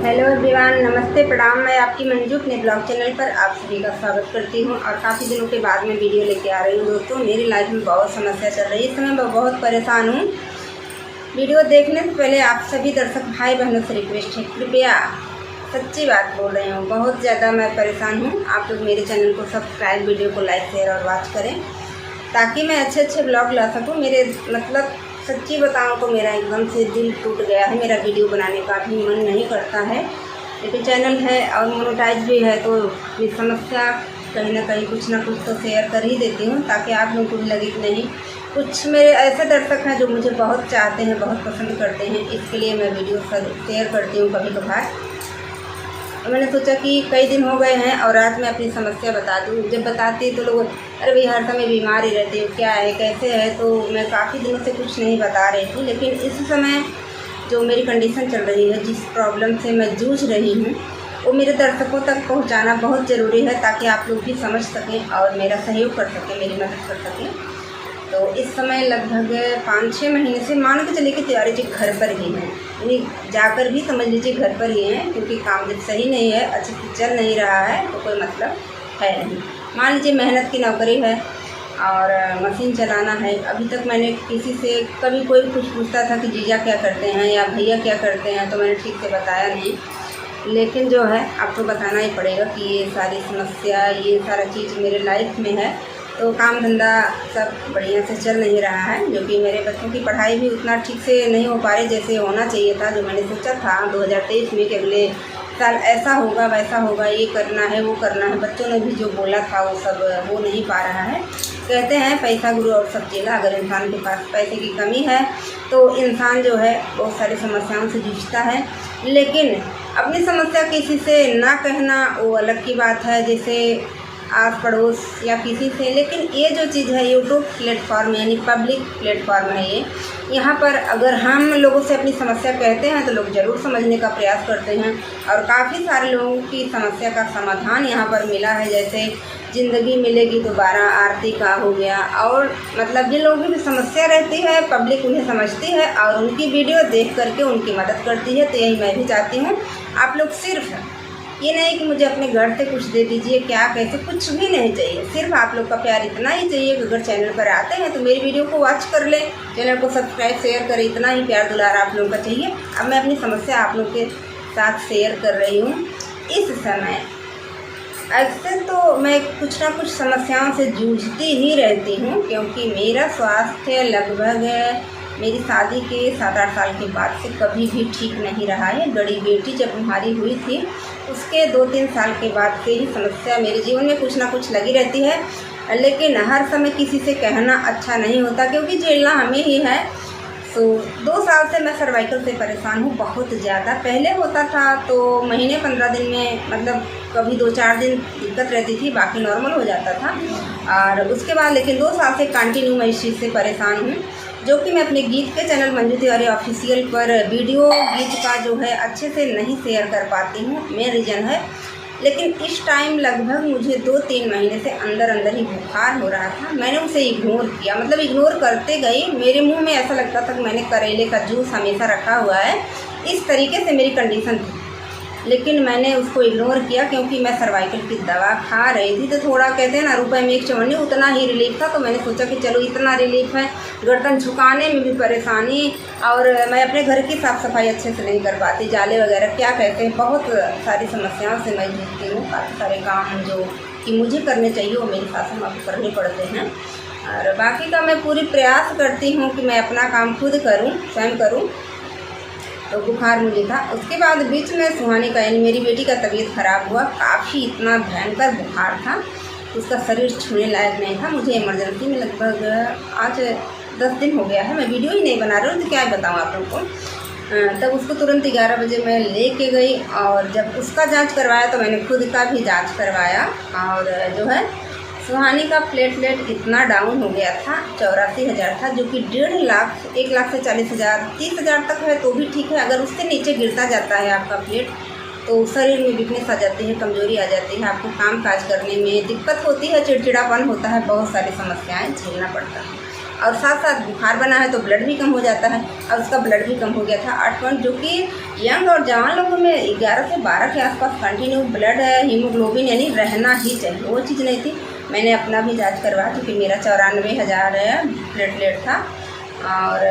Hello everyone, नमस्ते प्रणाम। मैं आपकी मंजू अपने ब्लॉग चैनल पर आप सभी का स्वागत करती हूं और काफ़ी दिनों के बाद मैं वीडियो लेके आ रही हूं। दोस्तों, मेरी लाइफ में बहुत समस्या चल रही है। इस समय मैं बहुत परेशान हूं। वीडियो देखने से पहले आप सभी दर्शक भाई बहनों से रिक्वेस्ट है, कृपया, सच्ची बात बोल रही हूँ, बहुत ज़्यादा मैं परेशान हूँ। आप लोग मेरे चैनल को सब्सक्राइब, वीडियो को लाइक, शेयर और वॉच करें ताकि मैं अच्छे अच्छे ब्लॉग ला सकूँ। मेरे मतलब सच्ची बताऊँ तो मेरा एकदम से दिल टूट गया है। मेरा वीडियो बनाने का भी मन नहीं करता है, लेकिन चैनल है और मोनेटाइज भी है, तो ये समस्या कहीं ना कहीं कुछ ना कुछ तो शेयर कर ही देती हूँ ताकि आप लोगों को भी लगे कि नहीं, कुछ मेरे ऐसे दर्शक हैं जो मुझे बहुत चाहते हैं, बहुत पसंद करते हैं। इसके लिए मैं वीडियो शेयर करती हूँ कभी कभार। मैंने सोचा कि कई दिन हो गए हैं और आज मैं अपनी समस्या बता दूँ। जब बताती तो लोग, अरे भाई हर समय बीमार ही रहती हो, क्या है, कैसे है, तो मैं काफ़ी दिनों से कुछ नहीं बता रही थी। लेकिन इस समय जो मेरी कंडीशन चल रही है, जिस प्रॉब्लम से मैं जूझ रही हूँ, वो मेरे दर्शकों तक पहुँचाना बहुत ज़रूरी है ताकि आप लोग भी समझ सकें और मेरा सहयोग कर सकें, मेरी मदद कर सकें। तो इस समय लगभग 5-6 महीने से मान के चलिए कि तैयारी जी घर पर ही है, यानी जाकर भी समझ लीजिए घर पर ही है, क्योंकि काम जब सही नहीं है, अच्छे से चल नहीं रहा है तो कोई मतलब है नहीं। मान लीजिए मेहनत की नौकरी है और मशीन चलाना है। अभी तक मैंने किसी से कभी कोई कुछ पूछता था कि जीजा क्या करते हैं या भैया क्या करते हैं, तो मैंने ठीक से बताया नहीं। लेकिन जो है आपको बताना ही पड़ेगा कि ये सारी समस्या, ये सारा चीज़ मेरे लाइफ में है। तो काम धंधा सब बढ़िया से चल नहीं रहा है, जो कि मेरे बच्चों की पढ़ाई भी उतना ठीक से नहीं हो पा रही जैसे होना चाहिए था। जो मैंने सोचा था 2023 में कि अगले साल ऐसा होगा, वैसा होगा, ये करना है, वो करना है, बच्चों ने भी जो बोला था वो सब हो नहीं पा रहा है। कहते हैं पैसा गुरु और सब चीज़। अगर इंसान के पास पैसे की कमी है तो इंसान जो है बहुत सारी समस्याओं से जूझता है। लेकिन अपनी समस्या किसी से ना कहना वो अलग की बात है, जैसे आस पड़ोस या किसी से। लेकिन ये जो चीज़ है यूट्यूब प्लेटफॉर्म, यानी पब्लिक प्लेटफॉर्म है ये, यहाँ पर अगर हम लोगों से अपनी समस्या कहते हैं तो लोग ज़रूर समझने का प्रयास करते हैं और काफ़ी सारे लोगों की समस्या का समाधान यहाँ पर मिला है। जैसे ज़िंदगी मिलेगी दोबारा, आरती का हो गया, और मतलब जिन लोगों की भी समस्या रहती है पब्लिक उन्हें समझती है और उनकी वीडियो देख करके उनकी मदद करती है। तो यही मैं भी चाहती हूँ। आप लोग सिर्फ ये नहीं कि मुझे अपने घर से कुछ दे दीजिए, क्या कैसे, कुछ भी नहीं चाहिए। सिर्फ आप लोग का प्यार इतना ही चाहिए कि अगर चैनल पर आते हैं तो मेरी वीडियो को वॉच कर लें, चैनल को सब्सक्राइब शेयर करें। इतना ही प्यार दुलार आप लोगों का चाहिए। अब मैं अपनी समस्या आप लोग के साथ शेयर कर रही हूँ। इस समय अक्सर तो मैं कुछ ना कुछ समस्याओं से जूझती ही रहती हूँ, क्योंकि मेरा स्वास्थ्य लगभग मेरी शादी के 7-8 साल के बाद से कभी भी ठीक नहीं रहा है। बड़ी बेटी जब हमारी हुई थी उसके 2-3 साल के बाद से ही समस्या मेरे जीवन में कुछ ना कुछ लगी रहती है। लेकिन हर समय किसी से कहना अच्छा नहीं होता, क्योंकि झेलना हमें ही है। तो 2 साल से मैं सर्वाइकल से परेशान हूँ बहुत ज़्यादा। पहले होता था तो महीने 15 दिन में, मतलब कभी 2-4 दिन दिक्कत रहती थी, बाकी नॉर्मल हो जाता था। और उसके बाद लेकिन 2 साल से कंटिन्यू मैं इस चीज़ से परेशान हूँ, जो कि मैं अपने गीत के चैनल मंजू तिवारी ऑफिशियल पर वीडियो गीत का जो है अच्छे से नहीं शेयर कर पाती हूँ। मेन रीज़न है। लेकिन इस टाइम लगभग मुझे 2-3 महीने से अंदर ही बुखार हो रहा था। मैंने उसे इग्नोर किया, मतलब इग्नोर करते गई। मेरे मुंह में ऐसा लगता था कि मैंने करेले का जूस हमेशा रखा हुआ है, इस तरीके से मेरी कंडीशन थी। लेकिन मैंने उसको इग्नोर किया क्योंकि मैं सर्वाइकल की दवा खा रही थी। तो थोड़ा कहते हैं ना, रुपए में एक चवन्नी, उतना ही रिलीफ था। तो मैंने सोचा कि चलो इतना रिलीफ है, गर्दन झुकाने में भी परेशानी, और मैं अपने घर की साफ़ सफाई अच्छे से नहीं कर पाती, जाले वगैरह क्या कहते हैं, बहुत सारी समस्याओं से मैं जूझती हूँ। काफ़ी सारे काम जो कि मुझे करने चाहिए वो मेरी सासू माँ को करने पड़ते हैं, और बाकी का मैं पूरी प्रयास करती हूँ कि मैं अपना काम खुद करूँ, स्वयं करूँ। तो बुखार मुझे था। उसके बाद बीच में सुहानी का, यानी मेरी बेटी का तबीयत ख़राब हुआ। काफ़ी इतना भयंकर बुखार था, उसका शरीर छूने लायक नहीं था। मुझे इमरजेंसी में लगभग आज 10 दिन हो गया है, मैं वीडियो ही नहीं बना रही हूँ तो क्या बताऊँ आप लोगों को। तब उसको तुरंत 11 बजे मैं लेके गई, और जब उसका जांच करवाया तो मैंने खुद का भी जांच करवाया, और जो है सुहानी का प्लेटलेट इतना डाउन हो गया था, 84,000 था, जो कि 1.5 लाख, 1,40,000, 30,000 तक है तो भी ठीक है। अगर उससे नीचे गिरता जाता है आपका प्लेट तो शरीर में वीकनेस आ जाती है, कमजोरी आ जाती है, आपको काम काज करने में दिक्कत होती है, चिड़चिड़ापन होता है, बहुत सारी समस्याएं झेलना पड़ता है। और साथ साथ बुखार बना है तो ब्लड भी कम हो जाता है। अब उसका ब्लड भी कम हो गया था 8 पॉइंट, जो कि यंग और जवान लोगों में 11 से 12 के आसपास कंटिन्यू ब्लड हीमोग्लोबिन यानी रहना ही चाहिए, वो चीज़ नहीं थी। मैंने अपना भी जांच करवा चुकी, मेरा 94,000 प्लेटलेट था और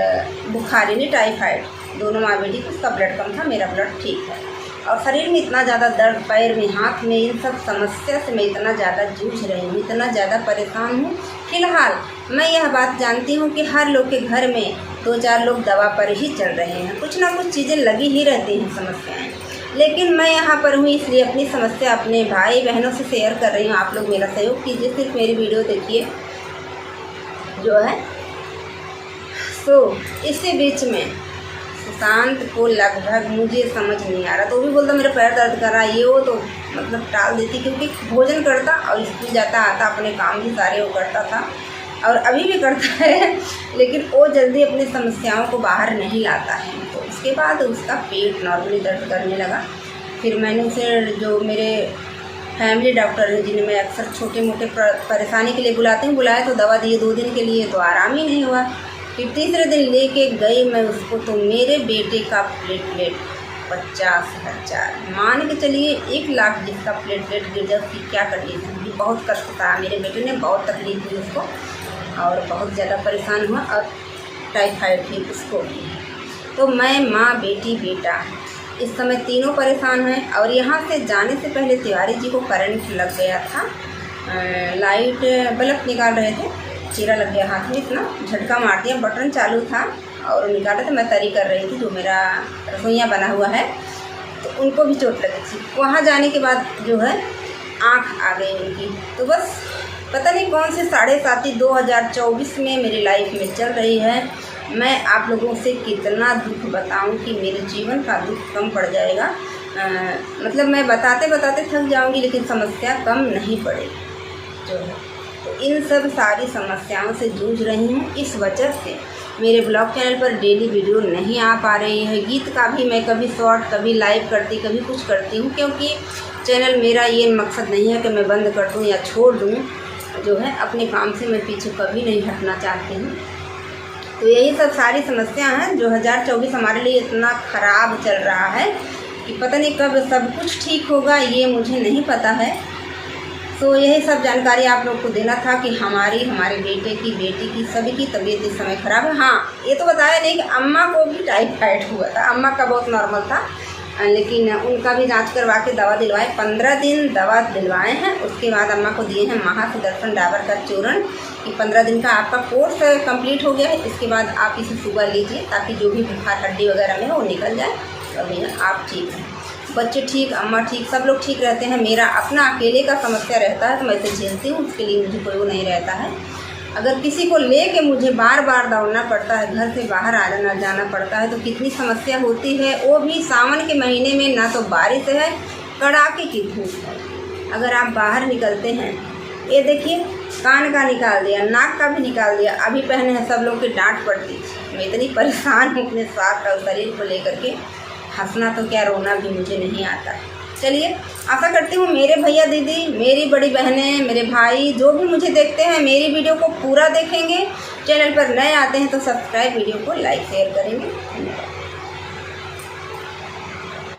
बुखार यानी टाइफाइड, दोनों माँ बेटी को उसका ब्लड कम था, मेरा ब्लड ठीक है। और शरीर में इतना ज़्यादा दर्द, पैर में, हाथ में, इन सब समस्या से मैं इतना ज़्यादा जूझ रही हूँ, इतना ज़्यादा परेशान हूँ। फिलहाल मैं यह बात जानती हूँ कि हर लोग के घर में 2-4 लोग दवा पर ही चल रहे हैं, कुछ ना कुछ चीज़ें लगी ही रहती हैं समस्याएं। लेकिन मैं यहाँ पर हूँ इसलिए अपनी समस्या अपने भाई बहनों से शेयर कर रही हूँ। आप लोग मेरा सहयोग कीजिए, सिर्फ मेरी वीडियो देखिए जो है। इसी बीच में सुशांत को लगभग मुझे समझ नहीं आ रहा, तो भी बोलता मेरा पैर दर्द कर रहा है, ये वो तो मतलब टाल देती, क्योंकि भोजन करता और स्कूल जाता आता, अपने काम भी सारे वो करता था और अभी भी करता है, लेकिन वो जल्दी अपनी समस्याओं को बाहर नहीं लाता है। तो उसके बाद उसका पेट नॉर्मली दर्द करने लगा। फिर मैंने उसे, जो मेरे फैमिली डॉक्टर हैं जिन्हें मैं अक्सर छोटे मोटे परेशानी के लिए बुलाती हूँ, बुलाया तो दवा दिए 2 दिन के लिए, तो आराम ही नहीं हुआ। फिर तीसरे दिन लेके गई मैं उसको, तो मेरे बेटे का प्लेटलेट 50,000, मान के चलिए 1 लाख जिसका प्लेटलेट गिर जाए उसकी क्या कंडीशन होगी। बहुत कष्ट था मेरे बेटे ने, बहुत तकलीफ हुई उसको और बहुत ज़्यादा परेशान हुआ, और टाइफाइड भी उसको भी। तो मैं, माँ, बेटी, बेटा इस समय तीनों परेशान हैं। और यहाँ से जाने से पहले तिवारी जी को करंट लग गया था, लाइट बल्ब निकाल रहे थे, चीरा लग गया हाथ में, इतना झटका मार दिया, बटन चालू था और निकाल रहे थे, मैं तरी कर रही थी, जो मेरा रसोइया बना हुआ है, तो उनको भी चोट लगी थी। वहाँ जाने के बाद जो है आँख आ गई उनकी। तो बस पता नहीं कौन से 7.5 2024 में मेरी लाइफ में चल रही है। मैं आप लोगों से कितना दुख बताऊं कि मेरे जीवन का दुख कम पड़ जाएगा। मतलब मैं बताते बताते थक जाऊंगी, लेकिन समस्या कम नहीं पड़ेगी जो है। तो इन सब सारी समस्याओं से जूझ रही हूँ। इस वजह से मेरे ब्लॉग चैनल पर डेली वीडियो नहीं आ पा रही है। गीत का भी मैं कभी शॉर्ट, कभी लाइव करती, कभी कुछ करती हूँ, क्योंकि चैनल मेरा ये मकसद नहीं है कि मैं बंद कर दूँ या छोड़ दूँ, जो है अपने काम से मैं पीछे कभी नहीं हटना चाहती हूँ। तो यही सब सारी समस्या हैं। 2024 हमारे लिए इतना ख़राब चल रहा है कि पता नहीं कब सब कुछ ठीक होगा, ये मुझे नहीं पता है। तो यही सब जानकारी आप लोग को देना था कि हमारे बेटे की, बेटी की, सभी की तबीयत इस समय ख़राब है। हाँ, ये तो बताया नहीं कि अम्मा को भी टाइफाइड हुआ था। अम्मा का बहुत नॉर्मल था, लेकिन उनका भी जांच करवा के दवा दिलवाए, 15 दिन दवा दिलवाए हैं। उसके बाद अम्मा को दिए हैं महासुदर्शन डाबर का चूर्ण कि 15 दिन का आपका कोर्स कंप्लीट हो गया है, इसके बाद आप इसे सुबह लीजिए, ताकि जो भी बुखार हड्डी वगैरह में है वो निकल जाए। और भैया आप ठीक हैं, बच्चे ठीक, अम्मा ठीक, सब लोग ठीक रहते हैं। मेरा अपना अकेले का समस्या रहता है तो मैं इसे झेलती हूँ, उसके लिए मुझे कोई वो नहीं रहता है। अगर किसी को लेके मुझे बार बार दौड़ना पड़ता है, घर से बाहर आना जाना पड़ता है, तो कितनी समस्या होती है। वो भी सावन के महीने में, ना तो बारिश है, कड़ाके की धूप है। अगर आप बाहर निकलते हैं, ये देखिए कान का निकाल दिया, नाक का भी निकाल दिया, अभी पहने हैं, सब लोग की डांट पड़ती है। मैं इतनी परेशान हूँ अपने स्वास्थ्य और शरीर को लेकर के, हंसना तो क्या रोना भी मुझे नहीं आता। चलिए, आशा करती हूँ मेरे भैया दीदी, मेरी बड़ी बहनें, मेरे भाई जो भी मुझे देखते हैं मेरी वीडियो को पूरा देखेंगे। चैनल पर नए आते हैं तो सब्सक्राइब, वीडियो को लाइक शेयर करेंगे।